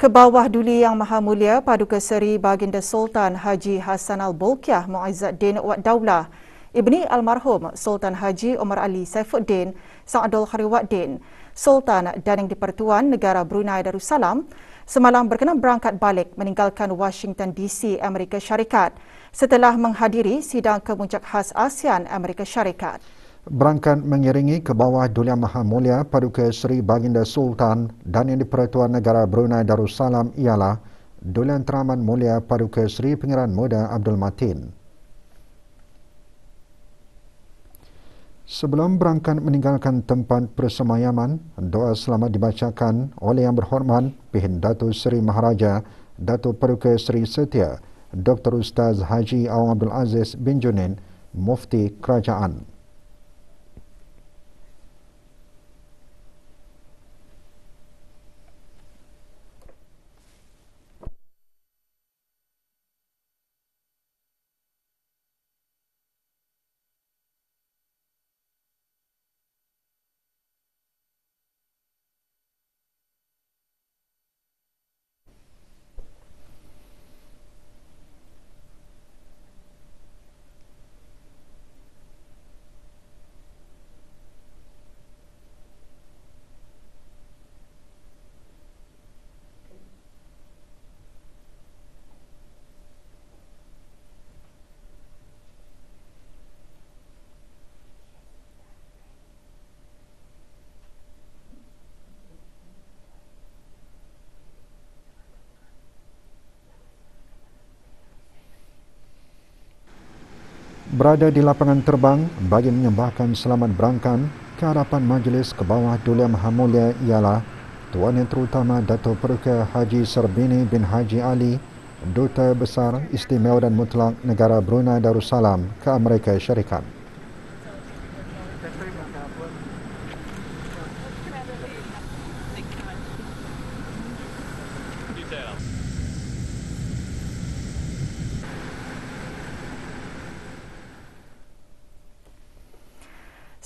Ke bawah Duli Yang Maha Mulia Paduka Seri Baginda Sultan Haji Hassan Al-Bolkiah Muizzuddin Wad Daulah, Ibni Almarhum Sultan Haji Omar Ali Saifuddin Sa'adul Khairuddin, Sultan dan Yang di-Pertuan Negara Brunei Darussalam, semalam berkenan berangkat balik meninggalkan Washington DC, Amerika Syarikat setelah menghadiri sidang kemuncak khas ASEAN Amerika Syarikat. Berangkat mengiringi ke bawah Duli Yang Maha Mulia Paduka Seri Baginda Sultan dan Yang di-Pertuan Negara Brunei Darussalam ialah Duli Yang Teramat Mulia Paduka Seri Pangeran Muda Abdul Matin. Sebelum berangkat meninggalkan tempat persemayaman, doa selamat dibacakan oleh Yang Berhormat Pihin Datuk Seri Maharaja Datuk Paduka Seri Setia Dr. Ustaz Haji Awang Abdul Aziz bin Junin, Mufti Kerajaan. Berada di lapangan terbang bagi menyembahkan selamat berangkat ke hadapan majlis ke bawah Duli Yang Maha Mulia ialah Tuan Yang Terutama Datuk Paduka Haji Sarbini bin Haji Ali, Duta Besar Istimewa dan Mutlak Negara Brunei Darussalam ke Amerika Syarikat.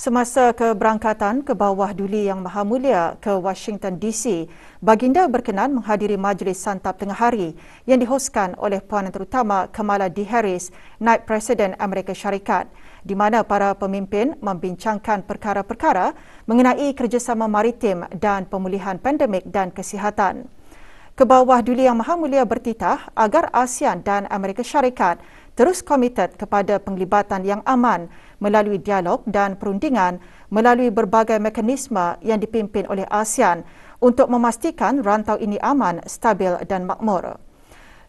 Semasa keberangkatan ke bawah Duli Yang Maha Mulia ke Washington DC, Baginda berkenan menghadiri majlis santap tengah hari yang dihoskan oleh Puan Terutama Kamala D. Harris, Naib Presiden Amerika Syarikat, di mana para pemimpin membincangkan perkara-perkara mengenai kerjasama maritim dan pemulihan pandemik dan kesihatan. Ke bawah Duli Yang Maha Mulia bertitah agar ASEAN dan Amerika Syarikat terus komited kepada penglibatan yang aman melalui dialog dan perundingan melalui berbagai mekanisme yang dipimpin oleh ASEAN untuk memastikan rantau ini aman, stabil dan makmur.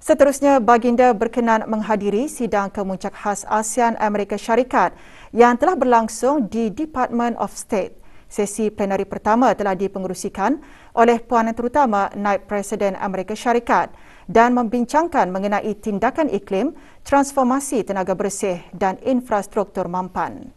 Seterusnya, Baginda berkenan menghadiri sidang kemuncak khas ASEAN Amerika Syarikat yang telah berlangsung di Department of State. Sesi plenari pertama telah dipengerusikan oleh Puan Terutama Naib Presiden Amerika Syarikat dan membincangkan mengenai tindakan iklim, transformasi tenaga bersih dan infrastruktur mampan.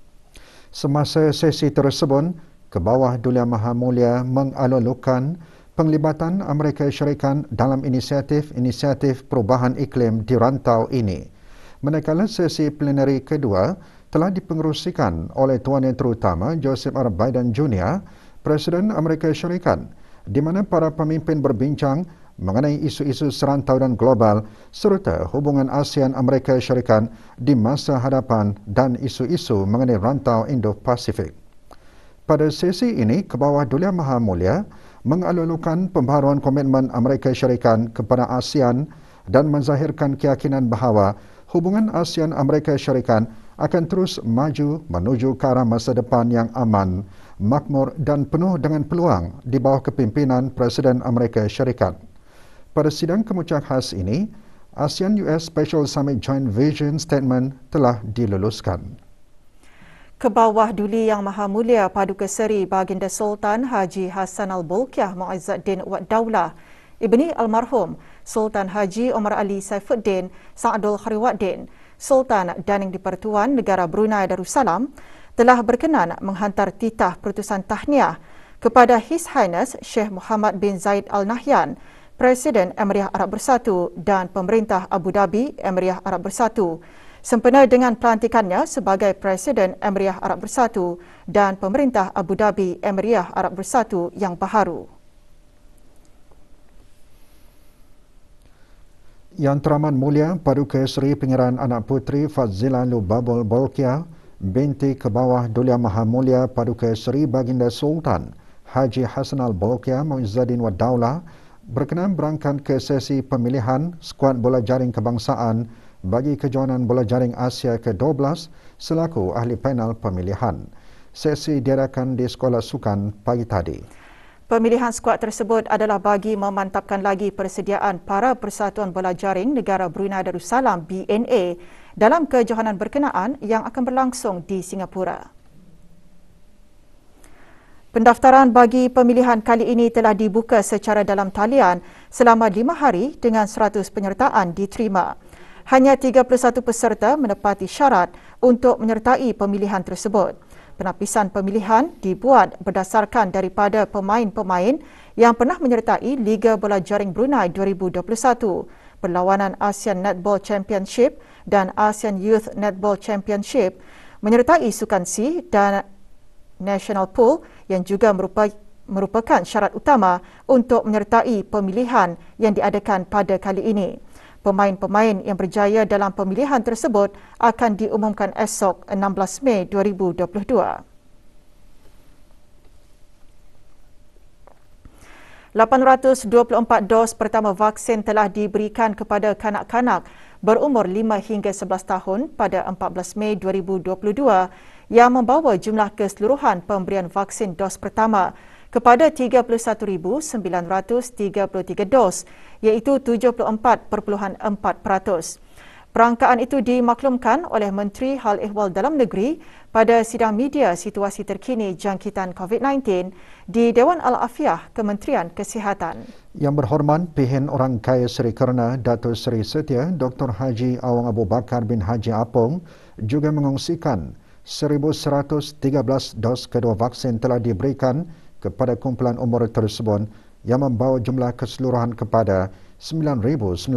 Semasa sesi tersebut, ke bawah Duli Yang Maha Mulia mengalulukan penglibatan Amerika Syarikat dalam inisiatif perubahan iklim di rantau ini. Manakala sesi plenari kedua telah dipengerusikan oleh Tuan Yang Terutama Joseph R. Biden Jr., Presiden Amerika Syarikat, di mana para pemimpin berbincang mengenai isu-isu serantau dan global serta hubungan ASEAN Amerika Syarikat di masa hadapan dan isu-isu mengenai rantau Indo-Pasifik. Pada sesi ini, ke bawah Duli Yang Maha Mulia mengalulukan pembaharuan komitmen Amerika Syarikat kepada ASEAN dan menzahirkan keyakinan bahawa hubungan ASEAN Amerika Syarikat akan terus maju menuju ke arah masa depan yang aman, makmur dan penuh dengan peluang di bawah kepimpinan Presiden Amerika Syarikat. Pada sidang kemuncak khas ini, ASEAN-US Special Summit Joint Vision Statement telah diluluskan. Ke bawah Duli Yang Maha Mulia Paduka Seri Baginda Sultan Haji Hassan Al-Bolkiah Muizzuddin Wad Daulah, Ibni Almarhum Sultan Haji Omar Ali Saifuddin Sa'adul Khairuddin, Sultan dan Yang di-Pertuan Negara Brunei Darussalam, telah berkenan menghantar titah perutusan tahniah kepada His Highness Sheikh Muhammad bin Zayed Al Nahyan, Presiden Emirat Arab Bersatu dan Pemerintah Abu Dhabi Emirat Arab Bersatu, sempena dengan pelantikannya sebagai Presiden Emirat Arab Bersatu dan Pemerintah Abu Dhabi Emirat Arab Bersatu yang baharu. Yang Teramat Mulia Paduka Seri Pangeran Anak Puteri Fadzila Lubabul Bolkiah binti Kebawah Duli Yang Maha Mulia Paduka Seri Baginda Sultan Haji Hassanal Bolkiah Muizzaddin Wad Daulah berkenan berangkat ke sesi pemilihan skuad bola jaring kebangsaan bagi kejohanan bola jaring Asia ke-12 selaku ahli panel pemilihan. Sesi diadakan di Sekolah Sukan pagi tadi. Pemilihan skuad tersebut adalah bagi memantapkan lagi persediaan para Persatuan Bola Jaring Negara Brunei Darussalam BNA dalam kejohanan berkenaan yang akan berlangsung di Singapura. Pendaftaran bagi pemilihan kali ini telah dibuka secara dalam talian selama 5 hari dengan 100 penyertaan diterima. Hanya 31 peserta menepati syarat untuk menyertai pemilihan tersebut. Penapisan pemilihan dibuat berdasarkan daripada pemain-pemain yang pernah menyertai Liga Bola Jaring Brunei 2021, Perlawanan ASEAN Netball Championship dan ASEAN Youth Netball Championship, menyertai Sukan C dan National Pool yang juga merupakan syarat utama untuk menyertai pemilihan yang diadakan pada kali ini. Pemain-pemain yang berjaya dalam pemilihan tersebut akan diumumkan esok 16 Mei 2022. 824 dos pertama vaksin telah diberikan kepada kanak-kanak berumur 5 hingga 11 tahun pada 14 Mei 2022 yang membawa jumlah keseluruhan pemberian vaksin dos pertama kepada 31,933 dos, iaitu 74.4%. Perangkaan itu dimaklumkan oleh Menteri Hal Ehwal Dalam Negeri pada sidang media situasi terkini jangkitan COVID-19 di Dewan Al-Afiah Kementerian Kesihatan. Yang berhormat Pihin Orang Kaya Seri Kerna Datuk Seri Setia Dr. Haji Awang Abu Bakar bin Haji Apong juga mengongsikan 1,113 dos kedua vaksin telah diberikan kepada kumpulan umur tersebut yang membawa jumlah keseluruhan kepada 9,925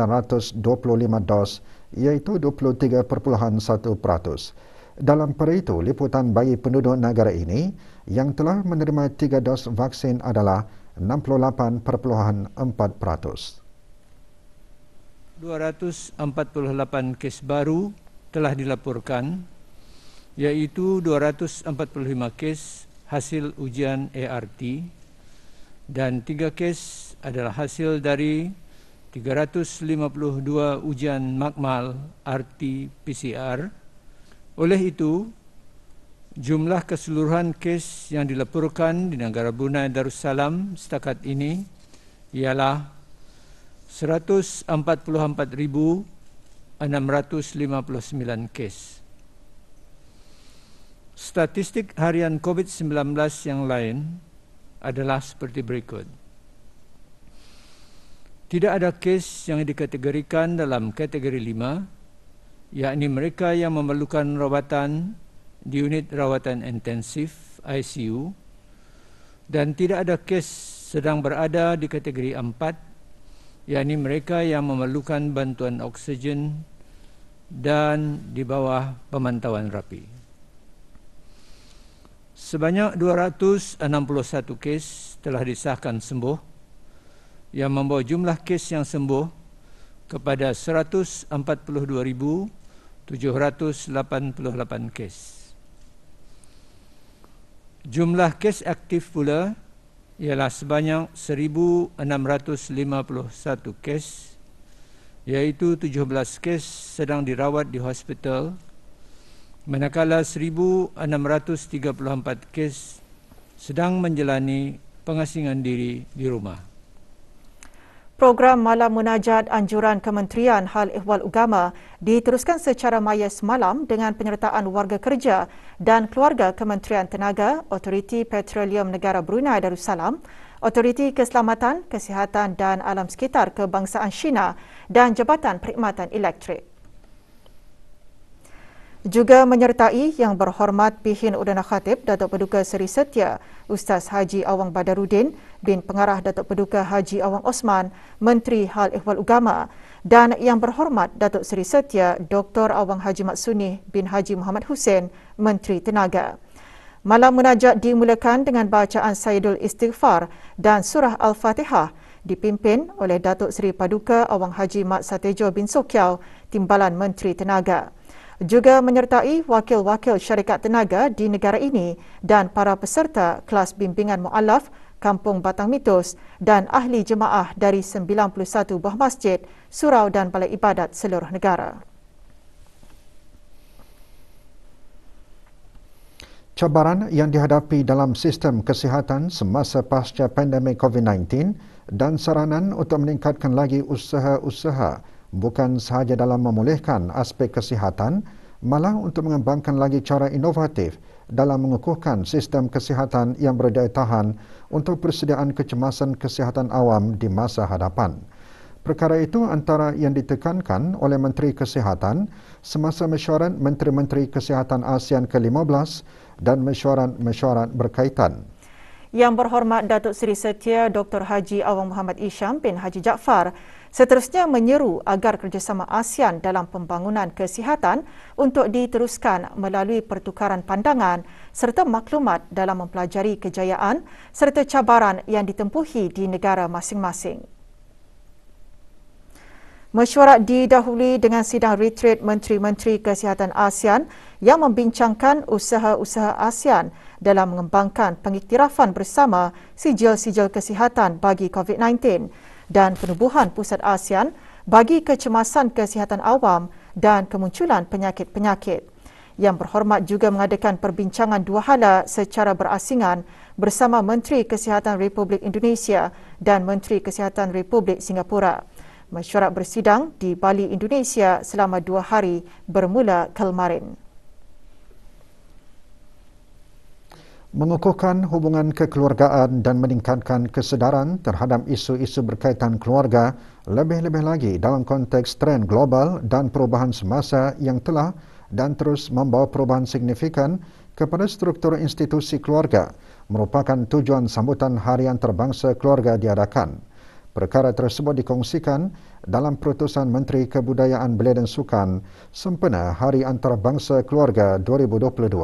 dos, iaitu 23.1%. Dalam pada itu, liputan bagi penduduk negara ini yang telah menerima 3 dos vaksin adalah 68.4%. 248 kes baru telah dilaporkan, iaitu 245 kes hasil ujian ART dan 3 kes adalah hasil dari 352 ujian makmal RT-PCR. Oleh itu, jumlah keseluruhan kes yang dilaporkan di negara Brunei Darussalam setakat ini ialah 144,659 kes. Statistik harian COVID-19 yang lain adalah seperti berikut. Tidak ada kes yang dikategorikan dalam kategori 5, yakni mereka yang memerlukan rawatan di unit rawatan intensif ICU, dan tidak ada kes sedang berada di kategori 4, yakni mereka yang memerlukan bantuan oksigen dan di bawah pemantauan rapi. Sebanyak 261 kes telah disahkan sembuh yang membawa jumlah kes yang sembuh kepada 142,788 kes. Jumlah kes aktif pula ialah sebanyak 1,651 kes, iaitu 17 kes sedang dirawat di hospital, manakala 1,634 kes sedang menjalani pengasingan diri di rumah. Program Malam Munajat Anjuran Kementerian Hal Ehwal Agama diteruskan secara maya semalam dengan penyertaan warga kerja dan keluarga Kementerian Tenaga, Otoriti Petroleum Negara Brunei Darussalam, Otoriti Keselamatan, Kesihatan dan Alam Sekitar Kebangsaan China dan Jabatan Perkhidmatan Elektrik. Juga menyertai Yang Berhormat Pihin Udana Khatib Datuk Paduka Seri Setia Ustaz Haji Awang Badaruddin bin Pengarah Datuk Paduka Haji Awang Osman, Menteri Hal Ehwal Agama, dan Yang Berhormat Datuk Seri Setia Dr. Awang Haji Maksuni bin Haji Muhammad Hussein, Menteri Tenaga. Malam munajat dimulakan dengan bacaan Sayyidul Istighfar dan Surah Al-Fatihah dipimpin oleh Datuk Seri Paduka Awang Haji Mat Satejo bin Sokiau, Timbalan Menteri Tenaga. Juga menyertai wakil-wakil syarikat tenaga di negara ini dan para peserta kelas bimbingan mu'alaf Kampung Batang Mitos dan ahli jemaah dari 91 buah masjid, surau dan balai ibadat seluruh negara. Cabaran yang dihadapi dalam sistem kesihatan semasa pasca pandemik COVID-19 dan saranan untuk meningkatkan lagi usaha-usaha bukan sahaja dalam memulihkan aspek kesihatan, malah untuk mengembangkan lagi cara inovatif dalam mengukuhkan sistem kesihatan yang berdaya tahan untuk persediaan kecemasan kesihatan awam di masa hadapan. Perkara itu antara yang ditekankan oleh Menteri Kesihatan semasa mesyuarat Menteri-Menteri Kesihatan ASEAN ke-15 dan mesyuarat berkaitan. Yang berhormat Datuk Seri Setia Dr. Haji Awang Muhammad Isham bin Haji Jaafar seterusnya menyeru agar kerjasama ASEAN dalam pembangunan kesihatan untuk diteruskan melalui pertukaran pandangan serta maklumat dalam mempelajari kejayaan serta cabaran yang ditempuhi di negara masing-masing. Mesyuarat didahului dengan sidang retreat Menteri-Menteri Kesihatan ASEAN yang membincangkan usaha-usaha ASEAN dalam mengembangkan pengiktirafan bersama sijil-sijil kesihatan bagi COVID-19 dan penubuhan pusat ASEAN bagi kecemasan kesihatan awam dan kemunculan penyakit-penyakit. Yang berhormat juga mengadakan perbincangan dua hala secara berasingan bersama Menteri Kesihatan Republik Indonesia dan Menteri Kesihatan Republik Singapura. Mesyuarat bersidang di Bali, Indonesia selama 2 hari bermula kemarin. Mengukuhkan hubungan kekeluargaan dan meningkatkan kesedaran terhadap isu-isu berkaitan keluarga lebih-lebih lagi dalam konteks trend global dan perubahan semasa yang telah dan terus membawa perubahan signifikan kepada struktur institusi keluarga merupakan tujuan sambutan Hari Antarabangsa Keluarga diadakan. Perkara tersebut dikongsikan dalam Perutusan Menteri Kebudayaan Belia dan Sukan sempena Hari Antarabangsa Keluarga 2022.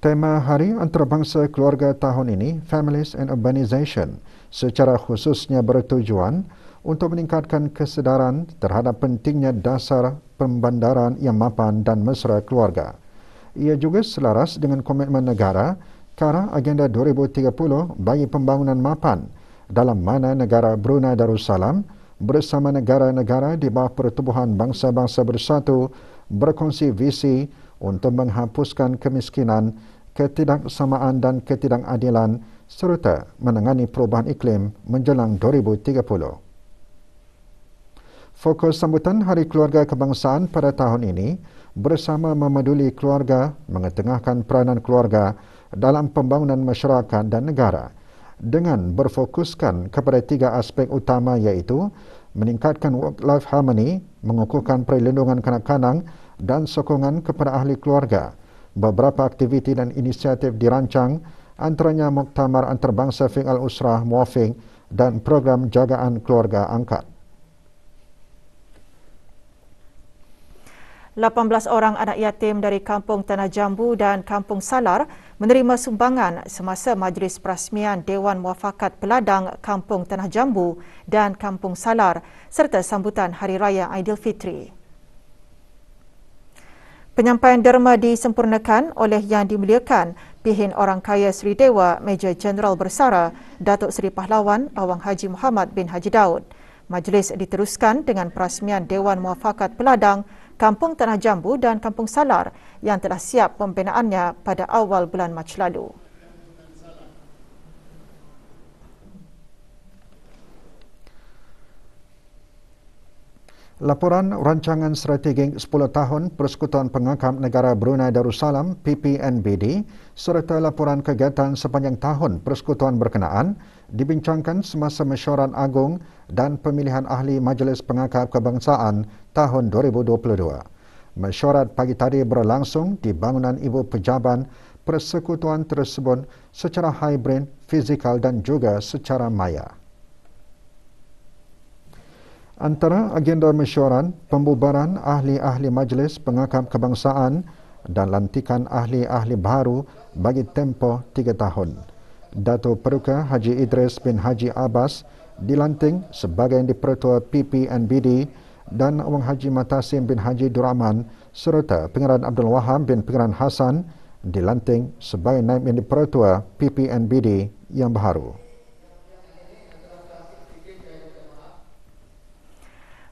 Tema Hari Antarabangsa Keluarga tahun ini, Families and Urbanization, secara khususnya bertujuan untuk meningkatkan kesedaran terhadap pentingnya dasar pembandaran yang mapan dan mesra keluarga. Ia juga selaras dengan komitmen negara ke arah Agenda 2030 bagi pembangunan mapan, dalam mana negara Brunei Darussalam bersama negara-negara di bawah Pertubuhan Bangsa-Bangsa Bersatu berkongsi visi untuk menghapuskan kemiskinan, ketidaksamaan dan ketidakadilan serta menangani perubahan iklim menjelang 2030. Fokus sambutan Hari Keluarga Kebangsaan pada tahun ini bersama memeduli keluarga, mengetengahkan peranan keluarga dalam pembangunan masyarakat dan negara dengan berfokuskan kepada 3 aspek utama iaitu meningkatkan work-life harmony, mengukuhkan perlindungan kanak-kanak dan sokongan kepada ahli keluarga. Beberapa aktiviti dan inisiatif dirancang antaranya Muktamar Antarabangsa Fiqh Al-Usrah Muafiq dan program jagaan keluarga angkat. 18 orang anak yatim dari Kampung Tanah Jambu dan Kampung Salar menerima sumbangan semasa majlis perasmian Dewan Muafakat Peladang Kampung Tanah Jambu dan Kampung Salar serta sambutan Hari Raya Aidilfitri. Penyampaian derma disempurnakan oleh Yang Dimuliakan Pihin Orang Kaya Seri Dewa Major Jeneral Bersara Datuk Seri Pahlawan Awang Haji Muhammad bin Haji Daud. Majlis diteruskan dengan perasmian Dewan Muafakat Peladang Kampung Tanah Jambu dan Kampung Salar yang telah siap pembinaannya pada awal bulan Mac lalu. Laporan Rancangan Strategik 10 Tahun Persekutuan Pengangkat Negara Brunei Darussalam PPNBD serta laporan kegiatan sepanjang tahun persekutuan berkenaan dibincangkan semasa mesyuarat agung dan pemilihan ahli Majlis Pengangkat Kebangsaan tahun 2022. Mesyuarat pagi tadi berlangsung di bangunan Ibu Pejaban persekutuan tersebut secara hybrid, fizikal dan juga secara maya. Antara agenda mesyuarat, pembubaran ahli-ahli Majlis Pengangkat Kebangsaan dan lantikan ahli-ahli baru bagi tempoh 3 tahun. Dato' Paduka Haji Idris bin Haji Abbas dilantik sebagai Dipertua PPNBD dan Awang Haji Matasim bin Haji Durrahman serta Pengarah Abdul Wahab bin Pengarah Hassan dilantik sebagai Naib Dipertua PPNBD yang baharu.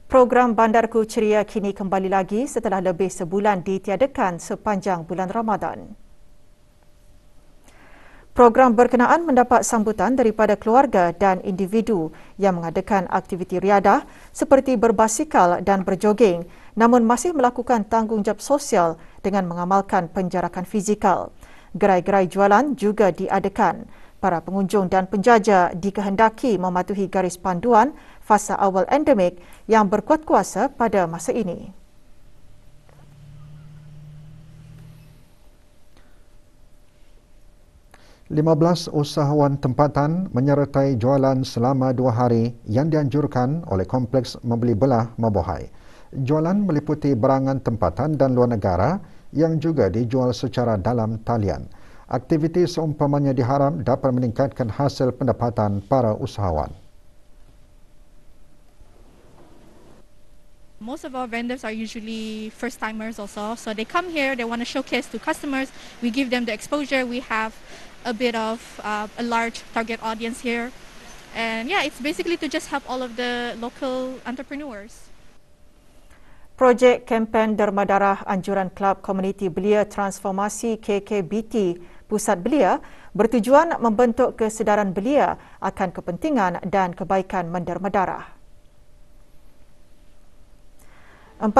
Program Bandarku Ceria kini kembali lagi setelah lebih sebulan ditiadakan sepanjang bulan Ramadan. Program berkenaan mendapat sambutan daripada keluarga dan individu yang mengadakan aktiviti riadah seperti berbasikal dan berjoging, namun masih melakukan tanggungjawab sosial dengan mengamalkan penjarakan fizikal. Gerai-gerai jualan juga diadakan. Para pengunjung dan penjaja dikehendaki mematuhi garis panduan fasa awal endemik yang berkuat kuasa pada masa ini. Lima belas usahawan tempatan menyertai jualan selama 2 hari yang dianjurkan oleh Kompleks Membeli Belah Mabuhay. Jualan meliputi barangan tempatan dan luar negara yang juga dijual secara dalam talian. Aktiviti seumpamanya diharap dapat meningkatkan hasil pendapatan para usahawan. Most of our vendors are usually first-timers also, so they come here, they want to showcase to customers, we give them the exposure, we have a bit of a large target audience here, and yeah, it's basically to just help all of the local entrepreneurs. Projek kempen derma darah anjuran Klub Komuniti Belia Transformasi KKBT Pusat Belia bertujuan membentuk kesedaran belia akan kepentingan dan kebaikan menderma darah. 40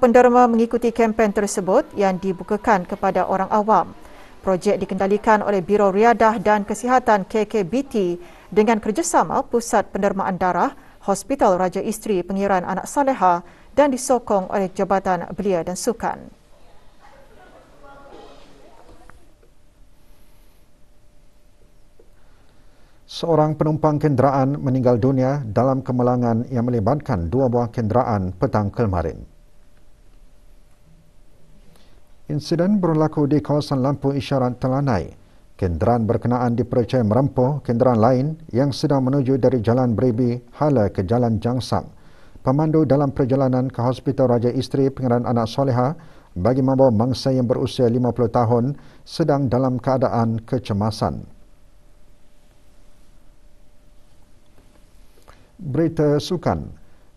penderma mengikuti kempen tersebut yang dibukakan kepada orang awam. Projek dikendalikan oleh Biro Riadah dan Kesihatan KKBT dengan kerjasama Pusat Pendermaan Darah, Hospital Raja Isteri Pengiraan Anak Saleha dan disokong oleh Jabatan Belia dan Sukan. Seorang penumpang kenderaan meninggal dunia dalam kemalangan yang melibatkan 2 buah kenderaan petang kemarin. Insiden berlaku di kawasan lampu isyarat Telanai. Kenderaan berkenaan dipercayai merempuh kenderaan lain yang sedang menuju dari Jalan Brebi hala ke Jalan Jangsang. Pemandu dalam perjalanan ke Hospital Raja Isteri Pengiraan Anak Soleha bagi membawa mangsa yang berusia 50 tahun sedang dalam keadaan kecemasan. Berita sukan.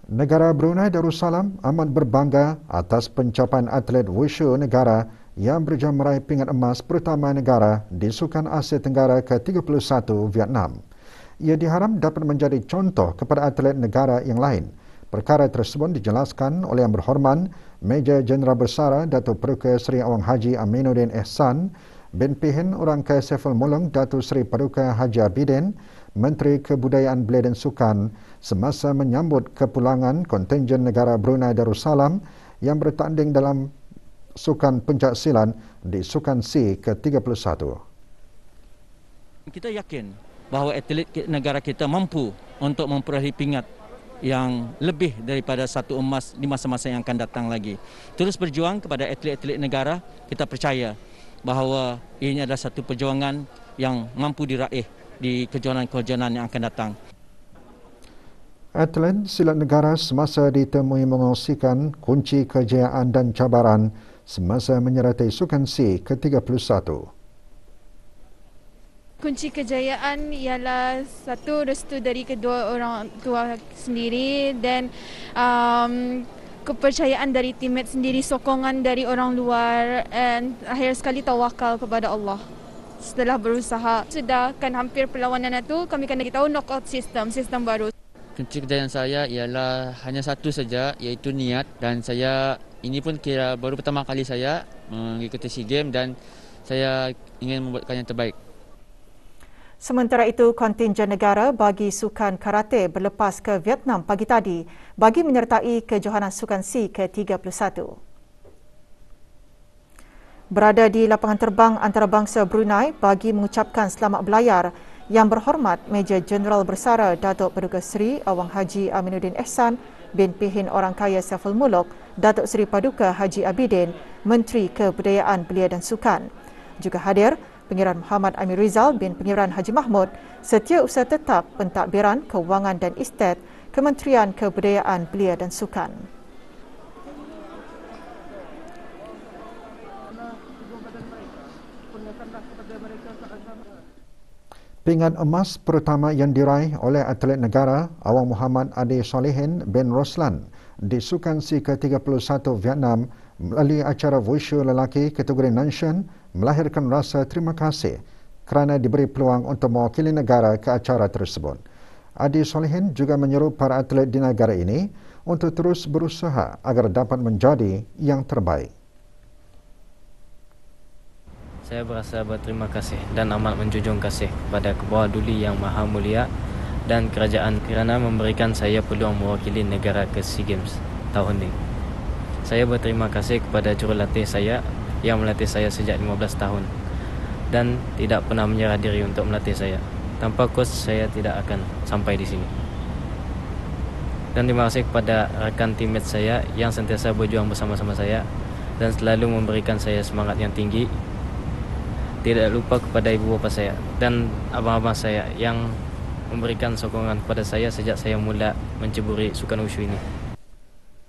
Negara Brunei Darussalam amat berbangga atas pencapaian atlet wushu negara yang berjaya meraih pingat emas pertama negara di Sukan Asia Tenggara ke-31 Vietnam. Ia diharap dapat menjadi contoh kepada atlet negara yang lain. Perkara tersebut dijelaskan oleh Yang Berhormat Major Jeneral Bersara Datuk Paduka Seri Awang Haji Aminuddin Ehsan bin Pihin Orang Kaya Saiful Mulung Datuk Seri Paduka Haji Abidin, Menteri Kebudayaan Belia dan Sukan semasa menyambut kepulangan kontingen negara Brunei Darussalam yang bertanding dalam Sukan Pencak Silat di Sukan C ke-31. Kita yakin bahawa atlet negara kita mampu untuk memperoleh pingat yang lebih daripada 1 emas di masa-masa yang akan datang lagi. Terus berjuang kepada atlet-atlet negara, kita percaya bahawa ini adalah satu perjuangan yang mampu diraih di kejohanan-kejohanan yang akan datang. Atlet silat negara semasa ditemui mengongsikan kunci kejayaan dan cabaran semasa menyertai Sukan C ke-31. Kunci kejayaan ialah satu, restu dari kedua orang tua sendiri dan kepercayaan dari teammate sendiri, sokongan dari orang luar dan akhir sekali tawakal kepada Allah. Setelah berusaha, sudah kan hampir perlawanan itu, kami akan tahu knockout sistem baru. Kunci kejayaan saya ialah hanya satu saja, iaitu niat, dan saya ini pun kira baru pertama kali saya mengikuti SEA Games dan saya ingin membuatkan yang terbaik. Sementara itu, kontingen negara bagi sukan karate berlepas ke Vietnam pagi tadi bagi menyertai kejohanan Sukan C ke-31. Berada di lapangan terbang antarabangsa Brunei bagi mengucapkan selamat berlayar, Yang Berhormat Major Jeneral Bersara Datuk Paduka Seri Awang Haji Aminuddin Ehsan bin Pihin Orang Kaya Saiful Muluk, Datuk Seri Paduka Haji Abidin, Menteri Kebudayaan Belia dan Sukan. Juga hadir Pengiran Muhammad Amir Rizal bin Pengiran Haji Mahmud, Setiausaha Tetap Pentadbiran Kewangan dan Estet, Kementerian Kebudayaan Belia dan Sukan. Pingat emas pertama yang diraih oleh atlet negara Awang Muhammad Adi Solehin bin Roslan di Sukan SEA ke-31 Vietnam melalui acara wushu lelaki kategori Nanshan melahirkan rasa terima kasih kerana diberi peluang untuk mewakili negara ke acara tersebut. Adi Solehin juga menyeru para atlet di negara ini untuk terus berusaha agar dapat menjadi yang terbaik. Saya berasa berterima kasih dan amat menjunjung kasih kepada Kebawah Duli Yang Maha Mulia dan kerajaan kerana memberikan saya peluang mewakili negara ke SEA Games tahun ini. Saya berterima kasih kepada jurulatih saya yang melatih saya sejak 15 tahun dan tidak pernah menyerah diri untuk melatih saya. Tanpa kos saya tidak akan sampai di sini. Dan terima kasih kepada rakan teammate saya yang sentiasa berjuang bersama-sama saya dan selalu memberikan saya semangat yang tinggi. Tidak lupa kepada ibu bapa saya dan abang-abang saya yang memberikan sokongan kepada saya sejak saya mula menceburi sukan wushu ini.